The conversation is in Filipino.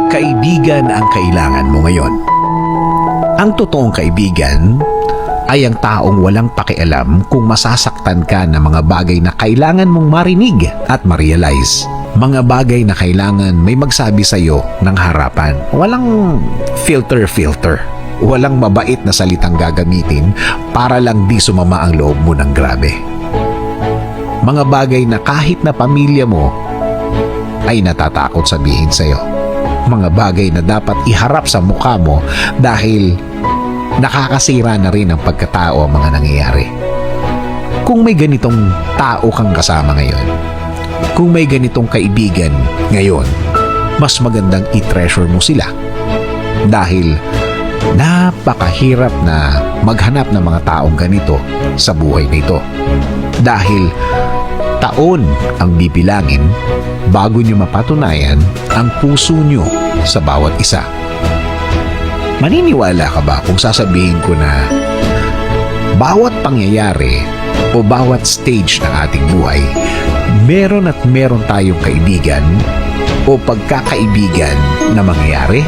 Kaibigan ang kailangan mo ngayon. Ang totoong kaibigan ay ang taong walang pakialam kung masasaktan ka ng mga bagay na kailangan mong marinig at ma-realize. Mga bagay na kailangan may magsabi sa iyo ng harapan. Walang filter. Walang mabait na salitang gagamitin para lang di sumama ang loob mo ng grabe. Mga bagay na kahit na pamilya mo ay natatakot sabihin sa iyo. Mga bagay na dapat iharap sa mukha mo dahil nakakasira na rin ang pagkatao ang mga nangyayari. Kung may ganitong tao kang kasama ngayon, kung may ganitong kaibigan ngayon, mas magandang i-treasure mo sila. Dahil napakahirap na maghanap ng mga taong ganito sa buhay nito. Dahil taon ang bibilangin bago nyo mapatunayan ang puso nyo sa bawat isa. Maniniwala ka ba kung sasabihin ko na bawat pangyayari o bawat stage ng ating buhay, meron tayong kaibigan o pagkakaibigan na mangyayari?